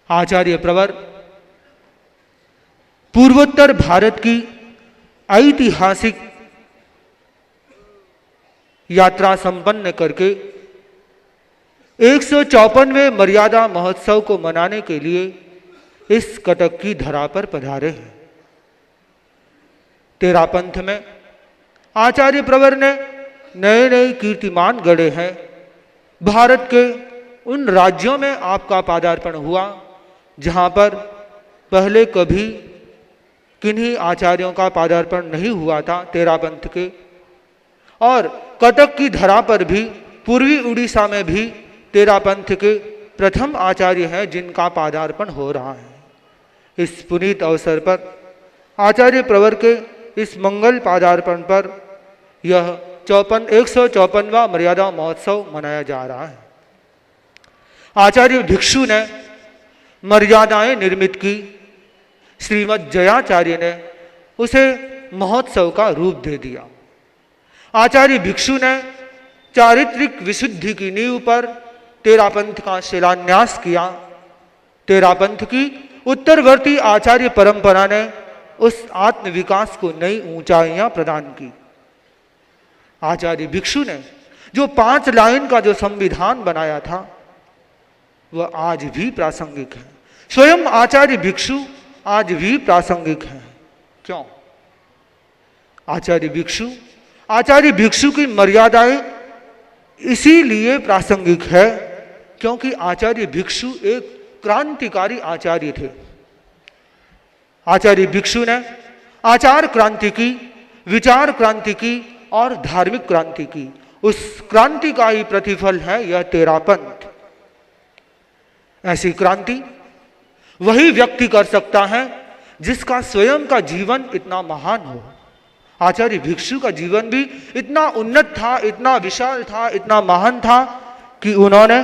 आचार्य प्रवर पूर्वोत्तर भारत की ऐतिहासिक यात्रा संपन्न करके 154वें मर्यादा महोत्सव को मनाने के लिए इस कटक की धरा पर पधारे हैं। तेरापंथ में आचार्य प्रवर ने नए नए कीर्तिमान गढ़े हैं। भारत के उन राज्यों में आपका पदार्पण हुआ जहां पर पहले कभी किन्हीं आचार्यों का पदार्पण नहीं हुआ था तेरापंथ के, और कटक की धरा पर भी पूर्वी उड़ीसा में भी तेरापंथ के प्रथम आचार्य हैं जिनका पदार्पण हो रहा है। इस पुनीत अवसर पर आचार्य प्रवर के इस मंगल पदार्पण पर यह 154वां मर्यादा महोत्सव मनाया जा रहा है। आचार्य भिक्षु ने मर्यादाएं निर्मित की, श्रीमद् जयाचार्य ने उसे महोत्सव का रूप दे दिया। आचार्य भिक्षु ने चारित्रिक विशुद्धि की नींव पर तेरापंथ का शिलान्यास किया। तेरापंथ की उत्तरवर्ती आचार्य परंपरा ने उस आत्मविकास को नई ऊंचाइयां प्रदान की। आचार्य भिक्षु ने जो 5 लाइन का जो संविधान बनाया था वह आज भी प्रासंगिक है। स्वयं आचार्य भिक्षु आज भी प्रासंगिक है। क्यों? आचार्य भिक्षु की मर्यादाएं इसीलिए प्रासंगिक है क्योंकि आचार्य भिक्षु एक क्रांतिकारी आचार्य थे। आचार्य भिक्षु ने आचार क्रांति की, विचार क्रांति की और धार्मिक क्रांति की। उस क्रांति का ही प्रतिफल है यह तेरापंथ। ऐसी क्रांति वही व्यक्ति कर सकता है जिसका स्वयं का जीवन इतना महान हो। आचार्य भिक्षु का जीवन भी इतना उन्नत था, इतना विशाल था, इतना महान था कि उन्होंने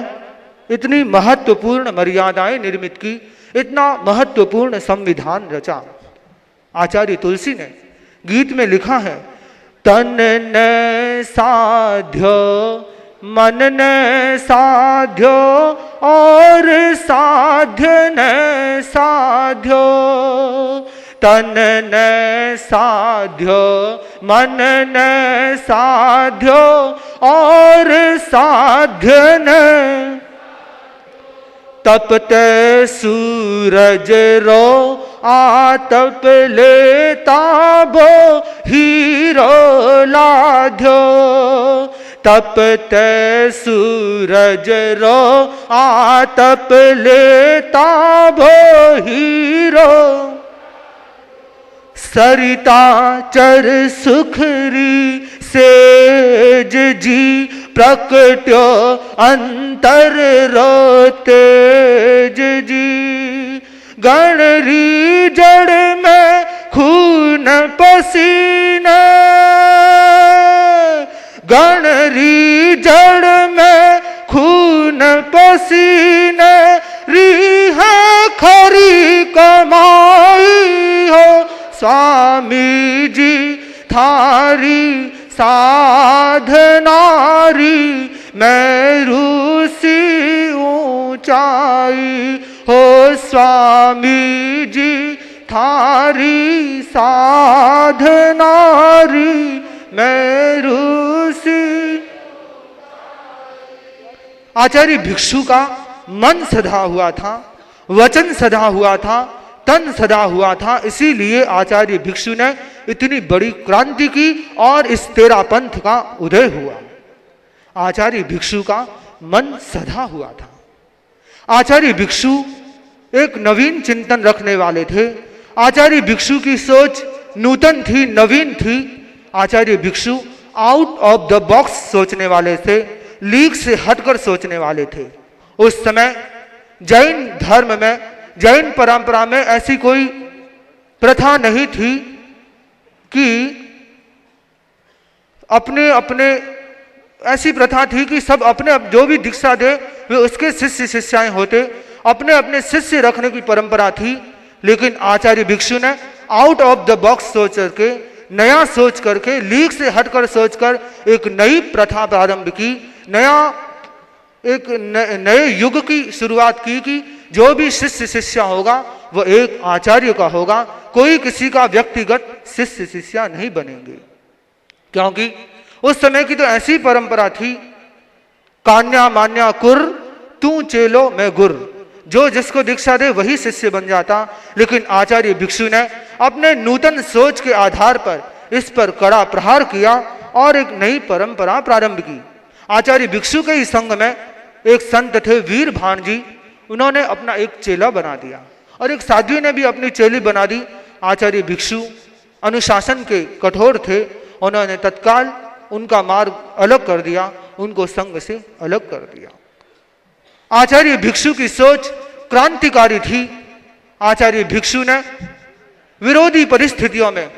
इतनी महत्वपूर्ण मर्यादाएं निर्मित की, इतना महत्वपूर्ण संविधान रचा। आचार्य तुलसी ने गीत में लिखा है, तन ने साध्यो मन ने साध्यो और साध्य ने साध्यो, तन ने साध्यो मन ने साध्यो और साध्य ने, तपते सूरज रो आतप लेता भो हीरो लाध्यो, तपते सूरज रो आतप लेता भो हीरो, सरिता चर सुखरी सेज जी प्रकट्यो अंतर रो तेज जी, गणरी जड़ में खून पसीने, गणरी जड़ में खून पसीने, रीहा खरी कमाई हो स्वामी जी थारी साधनारी, मैं रूसी ऊंचाई हो स्वामी जी थारी साधनारी, मैं रूसी। आचार्य भिक्षु का मन सधा हुआ था, वचन सधा हुआ था, तन सदा हुआ था, इसीलिए आचार्य भिक्षु ने इतनी बड़ी क्रांति की और इस तेरापंथ का उदय हुआ। आचार्य भिक्षु का मन सधा हुआ था। आचार्य भिक्षु एक नवीन चिंतन रखने वाले थे। आचार्य भिक्षु की सोच नूतन थी, नवीन थी। आचार्य भिक्षु आउट ऑफ द बॉक्स सोचने वाले थे, लीक से हटकर सोचने वाले थे। उस समय जैन धर्म में, जैन परंपरा में ऐसी कोई प्रथा नहीं थी कि अपने अपने, ऐसी प्रथा थी कि सब अपने जो भी दीक्षा दे वे उसके शिष्य शिष्याएं होते, अपने अपने शिष्य रखने की परंपरा थी। लेकिन आचार्य भिक्षु ने आउट ऑफ द बॉक्स सोच करके, नया सोच करके, लीक से हटकर सोचकर एक नई प्रथा प्रारंभ की, नया एक नए युग की शुरुआत की कि जो भी शिष्य शिष्या होगा वह एक आचार्य का होगा, कोई किसी का व्यक्तिगत शिष्य शिष्या नहीं बनेंगे। क्योंकि उस समय की तो ऐसी परंपरा थी, कान्या मान्या कुर तू चेलो मैं गुर, जो जिसको दीक्षा दे वही शिष्य बन जाता। लेकिन आचार्य भिक्षु ने अपने नूतन सोच के आधार पर इस पर कड़ा प्रहार किया और एक नई परंपरा प्रारंभ की। आचार्य भिक्षु के ही संग में एक संत थे वीर भान जी, उन्होंने अपना एक चेला बना दिया और एक साध्वी ने भी अपनी चेली बना दी। आचार्य भिक्षु अनुशासन के कठोर थे, उन्होंने तत्काल उनका मार्ग अलग कर दिया, उनको संग से अलग कर दिया। आचार्य भिक्षु की सोच क्रांतिकारी थी। आचार्य भिक्षु ने विरोधी परिस्थितियों में,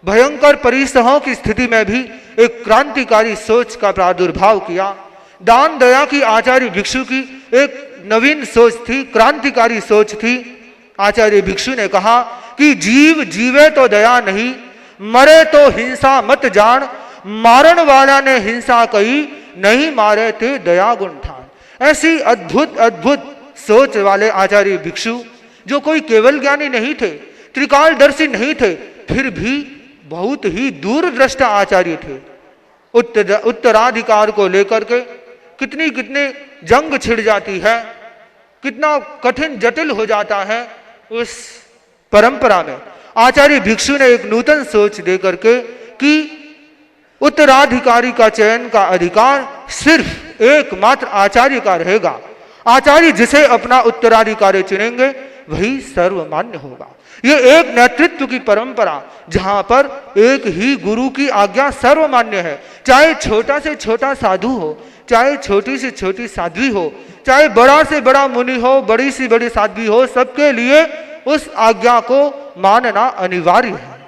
भयंकर परिसरों की स्थिति में भी एक क्रांतिकारी सोच का प्रादुर्भाव किया। दान दया की आचार्य भिक्षु की एक नवीन सोच थी, क्रांतिकारी सोच थी। आचार्य भिक्षु ने कहा कि जीव जीवे तो दया नहीं, मरे तो हिंसा मत जान, मारण वाला ने हिंसा कही, नहीं मारे थे दया गुण ठान। ऐसी अद्भुत अद्भुत सोच वाले आचार्य भिक्षु, जो कोई केवल ज्ञानी नहीं थे, त्रिकालदर्शी नहीं थे, फिर भी बहुत ही दूरदृष्टा आचार्य थे। उत्तराधिकार को लेकर के कितनी कितनी जंग छिड़ जाती है, कितना कठिन जटिल हो जाता है उस परंपरा में। आचार्य भिक्षु ने एक नूतन सोच देकर के कि उत्तराधिकारी का चयन का अधिकार सिर्फ एकमात्र आचार्य का रहेगा, आचार्य जिसे अपना उत्तराधिकारी चुनेंगे वही सर्वमान्य होगा। ये एक नेतृत्व की परंपरा, जहां पर एक ही गुरु की आज्ञा सर्वमान्य है, चाहे छोटा से छोटा साधु हो, चाहे छोटी से छोटी साध्वी हो, चाहे बड़ा से बड़ा मुनि हो, बड़ी से बड़ी साध्वी हो, सबके लिए उस आज्ञा को मानना अनिवार्य है।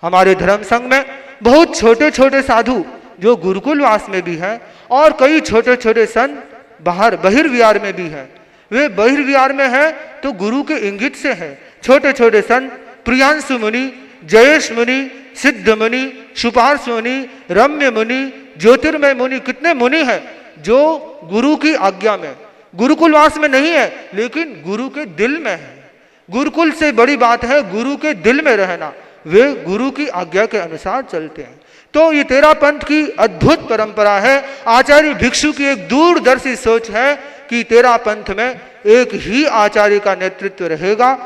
हमारे धर्म संघ में बहुत छोटे छोटे साधु जो गुरुकुलवास में भी हैं और कई छोटे छोटे संत बाहर बहिर्विहार में भी हैं। वे बहिर्विहार में हैं तो गुरु के इंगित से हैं। छोटे छोटे संत प्रियांशु मुनि, जयेश मुनि, सिद्ध मुनि, सुपार्श मुनि, रम्य मुनि, ज्योतिर्मय मुनि, कितने मुनि हैं जो गुरु की आज्ञा में, गुरुकुलवास में नहीं है लेकिन गुरु के दिल में है। गुरुकुल से बड़ी बात है गुरु के दिल में रहना, वे गुरु की आज्ञा के अनुसार चलते हैं। तो ये तेरा पंथ की अद्भुत परंपरा है। आचार्य भिक्षु की एक दूरदर्शी सोच है कि तेरा पंथ में एक ही आचार्य का नेतृत्व रहेगा,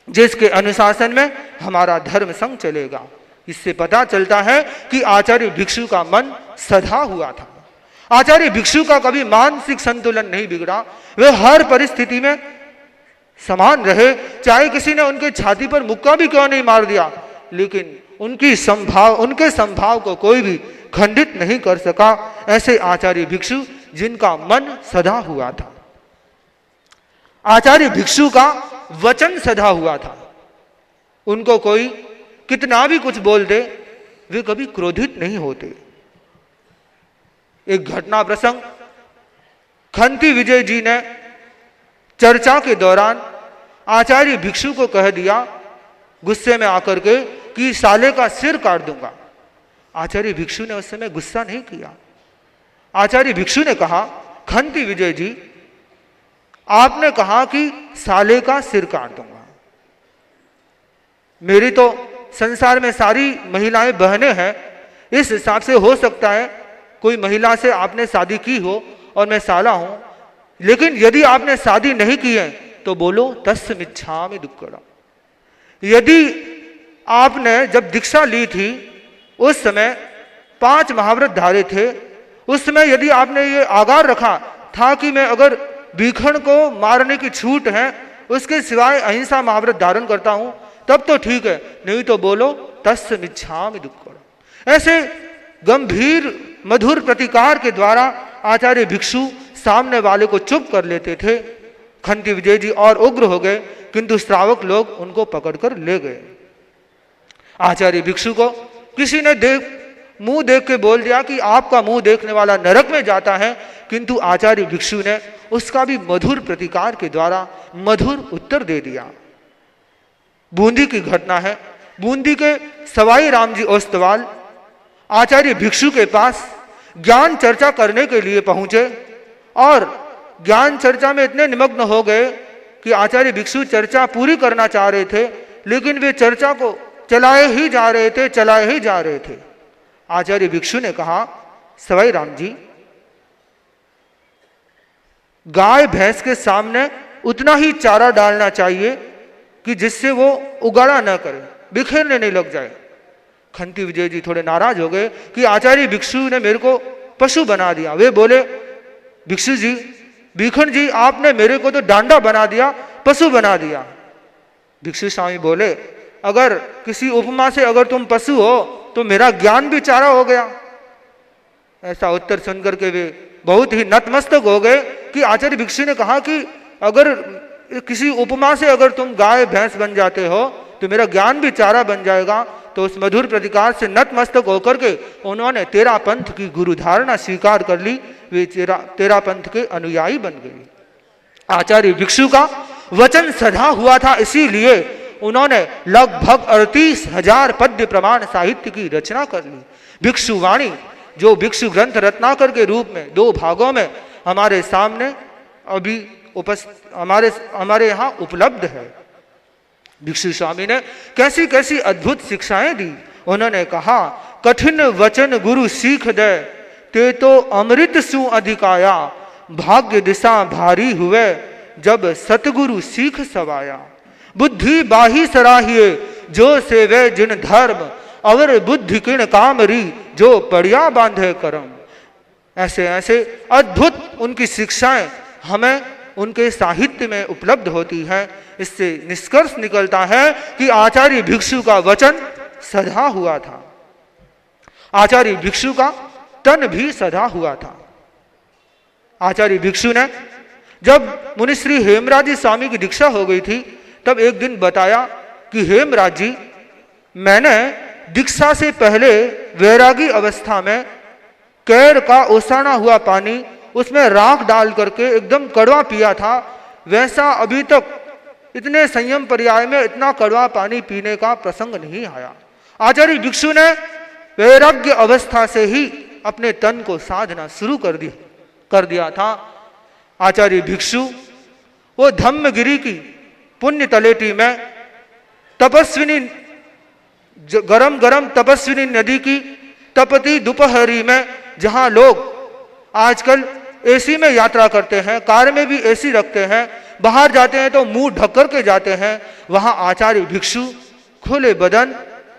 जिसके अनुशासन में हमारा धर्म संघ चलेगा। इससे पता चलता है कि आचार्य भिक्षु का मन सधा हुआ था। आचार्य भिक्षु का कभी मानसिक संतुलन नहीं बिगड़ा, वे हर परिस्थिति में समान रहे, चाहे किसी ने उनके छाती पर मुक्का भी क्यों नहीं मार दिया, लेकिन उनके संभाव को कोई भी खंडित नहीं कर सका। ऐसे आचार्य भिक्षु जिनका मन सधा हुआ था। आचार्य भिक्षु का वचन सधा हुआ था, उनको कोई कितना भी कुछ बोल दे वे कभी क्रोधित नहीं होते। एक घटना प्रसंग, खंती विजय जी ने चर्चा के दौरान आचार्य भिक्षु को कह दिया गुस्से में आकर के कि साले का सिर काट दूंगा। आचार्य भिक्षु ने उस समय गुस्सा नहीं किया। आचार्य भिक्षु ने कहा, खंती विजय जी आपने कहा कि साले का सिर काट दूंगा, मेरी तो संसार में सारी महिलाएं बहनें हैं, इस हिसाब से हो सकता है कोई महिला से आपने शादी की हो और मैं साला हूं, लेकिन यदि आपने शादी नहीं की है तो बोलो तस्मिच्छामि दुक्कड़म। यदि आपने जब दीक्षा ली थी उस समय 5 महाव्रत धारे थे, उस समय यदि आपने ये आगार रखा था कि मैं अगर भीखण को मारने की छूट है उसके सिवाय अहिंसा महाव्रत धारण करता हूं तब तो ठीक है, नहीं तो बोलो तस्मिच्छामि दुक्कड़म। ऐसे गंभीर मधुर प्रतिकार के द्वारा आचार्य भिक्षु सामने वाले को चुप कर लेते थे। खंती विजय जी और उग्र हो गए, किंतु श्रावक लोग उनको पकड़कर ले गए। आचार्य भिक्षु को किसी ने मुंह देख के बोल दिया कि आपका मुंह देखने वाला नरक में जाता है, किंतु आचार्य भिक्षु ने उसका भी मधुर प्रतिकार के द्वारा मधुर उत्तर दे दिया। बूंदी की घटना है। बूंदी के सवाई रामजी ओस्तवाल आचार्य भिक्षु के पास ज्ञान चर्चा करने के लिए पहुंचे और ज्ञान चर्चा में इतने निमग्न हो गए कि आचार्य भिक्षु चर्चा पूरी करना चाह रहे थे, लेकिन वे चर्चा को चलाए ही जा रहे थे। आचार्य भिक्षु ने कहा, सवाई राम जी, गाय भैंस के सामने उतना ही चारा डालना चाहिए कि जिससे वो उगाड़ा न करे, बिखेरने नहीं लग जाए। खंती विजय जी थोड़े नाराज हो गए कि आचार्य भिक्षु ने मेरे को पशु बना दिया। वे बोले, भिक्षु जी, भिखन जी, आपने मेरे को तो डांडा बना दिया, पशु बना दिया। भिक्षु स्वामी बोले, अगर किसी उपमा से अगर तुम पशु हो तो मेरा ज्ञान भी चारा हो गया। ऐसा उत्तर सुनकर के वे बहुत ही नतमस्तक हो गए कि आचार्य भिक्षु ने कहा कि अगर किसी उपमा से अगर तुम गाय भैंस बन जाते हो तो मेरा ज्ञान भी चारा बन जाएगा। तो उस मधुर प्रतिकार से नतमस्तक होकर के उन्होंने तेरा पंथ की गुरु धारणा स्वीकार कर ली। वे तेरा पंथ के अनुयायी बन गए। आचार्य भिक्षु का वचन सधा हुआ था, इसीलिए उन्होंने लगभग 38,000 पद्य प्रमाण साहित्य की रचना कर ली। भिक्षु वाणी, जो भिक्षु ग्रंथ रत्नाकर के रूप में 2 भागों में हमारे सामने अभी हमारे यहाँ उपलब्ध है। भिक्षु स्वामी ने कैसी कैसी अद्भुत शिक्षाएं दी। उन्होंने कहा, कठिन वचन गुरु सीख दे, ते तो अमृत सु अधिकाया, भाग्य दिशा भारी हुए, जब सतगुरु सीख सवाया। बुद्धि बाही सराहिए, जो सेवे जिन धर्म, अवर बुद्धि किण कामरी, जो पड़िया बांधे करम। ऐसे ऐसे अद्भुत उनकी शिक्षाएं हमें उनके साहित्य में उपलब्ध होती है। इससे निष्कर्ष निकलता है कि आचार्य भिक्षु का वचन सधा हुआ था, आचार्य भिक्षु का तन भी सधा हुआ था। आचार्य भिक्षु ने जब मुनिश्री हेमराज जी स्वामी की दीक्षा हो गई थी, तब एक दिन बताया कि हेमराज जी, मैंने दीक्षा से पहले वैरागी अवस्था में कैर का ओसाना हुआ पानी, उसमें राख डाल करके एकदम कड़वा पिया था। वैसा अभी तक इतने संयम पर्याय में इतना कड़वा पानी पीने का प्रसंग नहीं आया। आचार्य भिक्षु ने वैराग्य अवस्था से ही अपने तन को साधना शुरू कर दिया था। आचार्य भिक्षु वो धम्मगिरी की पुण्य तलेटी में तपस्विनी, गरम गरम तपस्विनी नदी की तपती दोपहरी में, जहां लोग आजकल एसी में यात्रा करते हैं, कार में भी एसी रखते हैं, बाहर जाते हैं तो मुंह ढक कर के जाते हैं, वहां आचार्य भिक्षु खुले बदन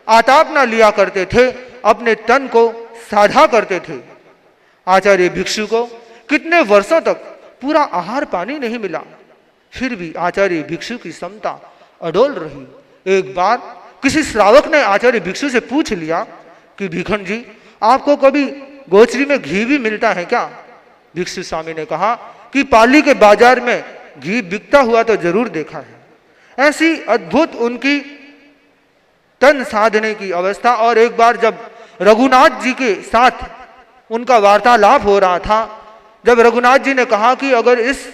आताप न लिया करते थे, अपने तन को साधा करते थे। आचार्य भिक्षु को कितने वर्षों तक पूरा आहार पानी नहीं मिला, फिर भी आचार्य भिक्षु की समता अडोल रही। एक बार किसी श्रावक ने आचार्य भिक्षु से पूछ लिया कि भिखन जी, आपको कभी गोचरी में घी भी मिलता है क्या? भिक्षु स्वामी ने कहा कि पाली के बाजार में घी बिकता हुआ तो जरूर देखा है। ऐसी अद्भुत उनकी तन साधने की अवस्था। और एक बार जब रघुनाथ जी के साथ उनका वार्तालाप हो रहा था, जब रघुनाथ जी ने कहा कि अगर इस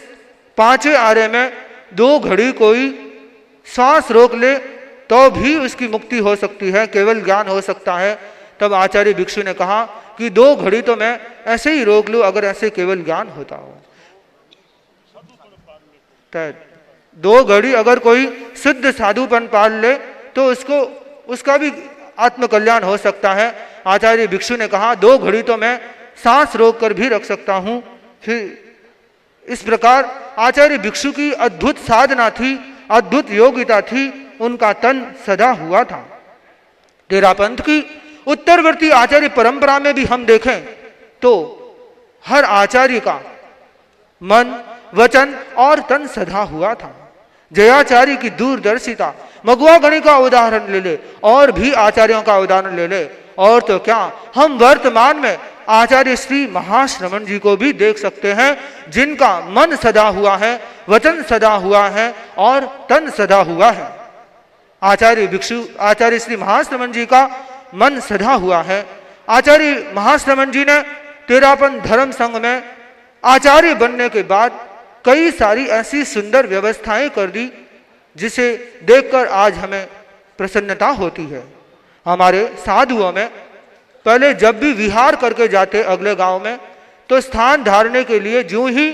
5वें आरे में 2 घड़ी कोई सांस रोक ले तो भी उसकी मुक्ति हो सकती है, केवल ज्ञान हो सकता है, तब आचार्य भिक्षु ने कहा कि 2 घड़ी तो मैं ऐसे ही रोक लूं अगर ऐसे केवल ज्ञान होता हो। 2 घड़ी अगर कोई शुद्ध साधुपन पाल ले तो उसका भी आत्मकल्याण हो सकता है। आचार्य भिक्षु ने कहा 2 घड़ी तो मैं सांस रोक कर भी रख सकता हूं। फिर इस प्रकार आचार्य भिक्षु की अद्भुत साधना थी, अद्भुत योग्यता थी, उनका तन सदा हुआ था। तेरा पंथ की उत्तरवर्ती आचार्य परंपरा में भी हम देखें तो हर आचार्य का मन, वचन और तन सदा हुआ था। जयाचार्य की दूरदर्शिता, मगुआ गणी का उदाहरण ले ले और भी आचार्यों का उदाहरण ले ले, और तो क्या, हम वर्तमान में आचार्य श्री महाश्रमण जी को भी देख सकते हैं, जिनका मन सदा हुआ है, वचन सदा हुआ है और तन सदा हुआ है। आचार्य श्री महाश्रमण जी का मन सधा हुआ है। आचार्य महाश्रमण जी ने तेरापन धर्म संघ में आचार्य बनने के बाद कई सारी ऐसी सुंदर व्यवस्थाएं कर दी, जिसे देखकर आज हमें प्रसन्नता होती है। हमारे साधुओं में पहले जब भी विहार करके जाते अगले गांव में, तो स्थान धारने के लिए जो ही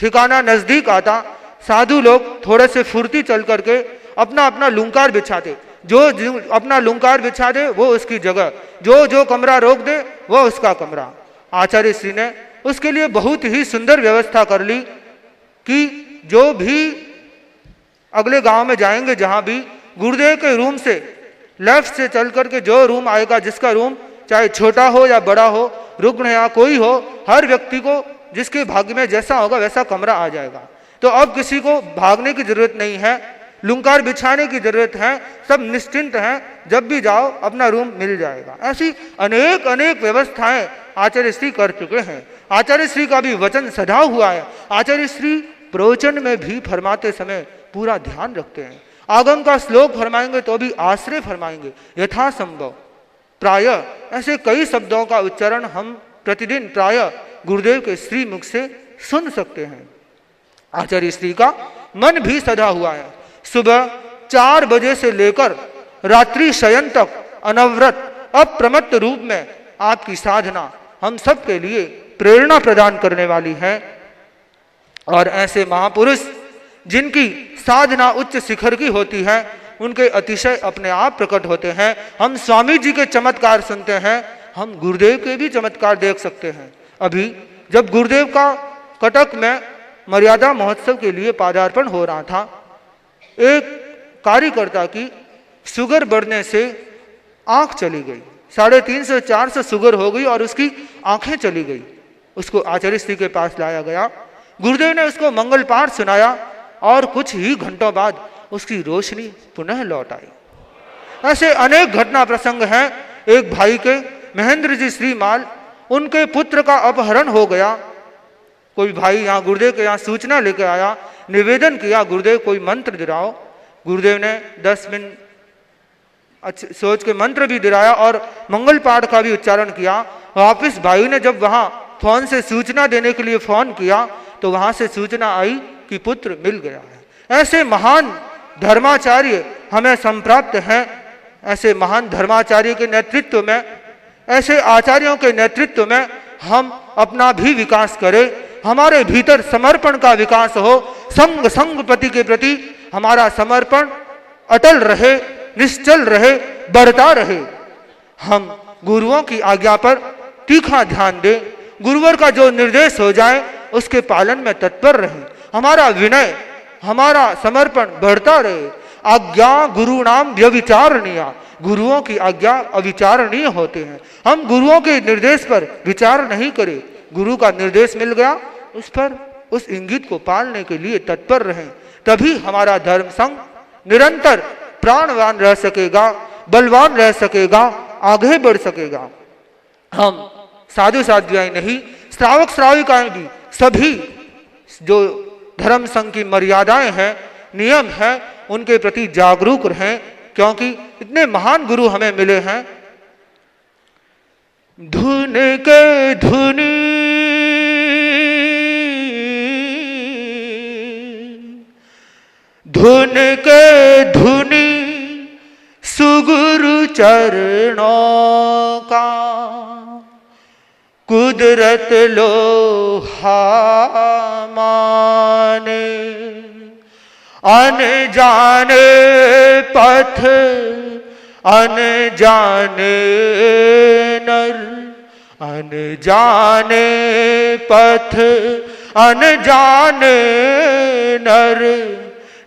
ठिकाना नजदीक आता साधु लोग थोड़े से फुर्ती चल करके अपना अपना लुंकार बिछाते। जो अपना लुंकार बिछा दे वो उसकी जगह, जो कमरा रोक दे वो उसका कमरा। आचार्य श्री ने उसके लिए बहुत ही सुंदर व्यवस्था कर ली कि जो भी अगले गांव में जाएंगे, जहां भी गुरुदेव के रूम से लेफ्ट से चल करके जो रूम आएगा, जिसका रूम चाहे छोटा हो या बड़ा हो, रुग्ण या कोई हो, हर व्यक्ति को जिसके भाग्य में जैसा होगा वैसा कमरा आ जाएगा। तो अब किसी को भागने की जरूरत नहीं है, लुंकार बिछाने की जरूरत है, सब निश्चिंत हैं, जब भी जाओ अपना रूम मिल जाएगा। ऐसी अनेक अनेक व्यवस्थाएं आचार्य श्री कर चुके हैं। आचार्य श्री का भी वचन सधा हुआ है। आचार्य श्री प्रवचन में भी फरमाते समय पूरा ध्यान रखते हैं। आगम का श्लोक फरमाएंगे तो भी आश्रय फरमाएंगे यथासंभव। प्राय ऐसे कई शब्दों का उच्चारण हम प्रतिदिन प्राय गुरुदेव के श्री मुख से सुन सकते हैं। आचार्य श्री का मन भी सधा हुआ है। सुबह 4 बजे से लेकर रात्रि शयन तक अनवरत अप्रमत्त रूप में आपकी साधना हम सब के लिए प्रेरणा प्रदान करने वाली है। और ऐसे महापुरुष जिनकी साधना उच्च शिखर की होती है, उनके अतिशय अपने आप प्रकट होते हैं। हम स्वामी जी के चमत्कार सुनते हैं, हम गुरुदेव के भी चमत्कार देख सकते हैं। अभी जब गुरुदेव का कटक में मर्यादा महोत्सव के लिए पादार्पण हो रहा था, एक कार्यकर्ता की शुगर बढ़ने से आंख चली गई, 350 400 शुगर हो गई और उसकी आंखें चली गई। उसको आचार्य श्री के पास लाया गया। गुरुदेव ने उसको मंगल पाठ सुनाया और कुछ ही घंटों बाद उसकी रोशनी पुनः लौट आई। ऐसे अनेक घटना प्रसंग हैं। एक भाई के महेंद्र जी श्रीमाल, उनके पुत्र का अपहरण हो गया। कोई भाई यहाँ गुरुदेव के यहाँ सूचना लेकर आया, निवेदन किया गुरुदेव कोई मंत्र दिलाओ। गुरुदेव ने 10 मिनट सोच के मंत्र भी दिलाया और मंगल पाठ का भी उच्चारण किया। वापिस भाई ने जब वहां फोन से सूचना देने के लिए फोन किया तो वहां से सूचना आई कि पुत्र मिल गया है। ऐसे महान धर्माचार्य हमें संप्राप्त हैं। ऐसे महान धर्माचार्य के नेतृत्व में, ऐसे आचार्यों के नेतृत्व में हम अपना भी विकास करें। हमारे भीतर समर्पण का विकास हो। संगपति के प्रति हमारा समर्पण अटल रहे, निश्चल रहे, बढ़ता रहे। हम गुरुओं की आज्ञा पर तीखा ध्यान दें। गुरुवर का जो निर्देश हो जाए उसके पालन में तत्पर रहे। हमारा विनय, हमारा समर्पण बढ़ता रहे। आज्ञा गुरु नाम व्यविचारणीय, गुरुओं की आज्ञा अविचारणीय होते हैं। हम गुरुओं के निर्देश पर विचार नहीं करें। गुरु का निर्देश मिल गया, उस पर उस इंगित को पालने के लिए तत्पर रहें। तभी हमारा धर्म संघ निरंतर प्राणवान रह सकेगा, बलवान रह सकेगा, आगे बढ़ सकेगा। हम साधु साध्वियाएं नहीं, श्रावक श्राविकाएं भी सभी जो धर्म संघ की मर्यादाएं हैं, नियम हैं, उनके प्रति जागरूक रहें, क्योंकि इतने महान गुरु हमें मिले हैं। धुन के धुनी धुन के धुनी सुगुरु चरणों का कुदरत लोहा माने। अनजाने पथ अनजाने नर, अनजाने पथ अनजाने नर,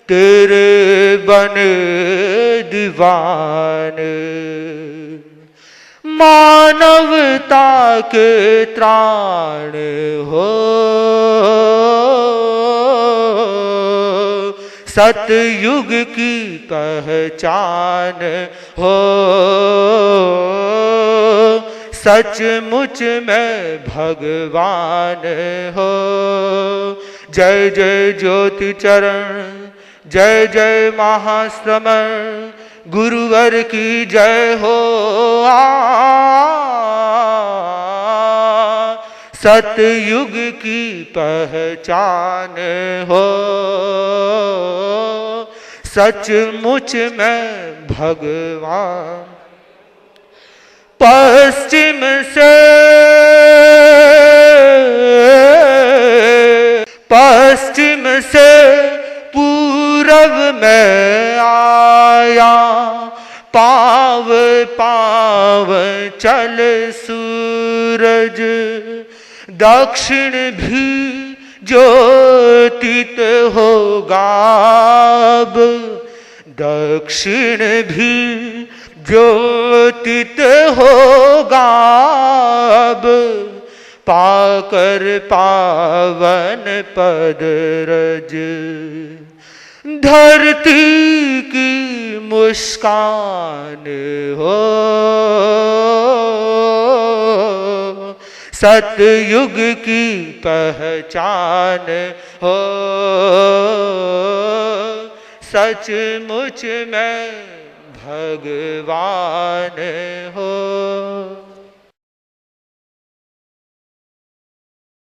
तेरे बने दीवाने। मानवता के त्राण हो, सतयुग की पहचान हो। सचमुच में भगवान हो। जय जय ज्योति चरण, जय जय महाश्रमण, गुरुवर की जय हो। सतयुग की पहचान हो। सचमुच में भगवान। पश्चिम से पूरब में आया, पाव पाव चल सूरज, दक्षिण भी ज्योतित होगा अब, दक्षिण भी ज्योतित होगा अब, पाकर पावन पद रज। धरती की मुस्कान हो, सतयुग की पहचान हो, सचमुच में भगवान हो।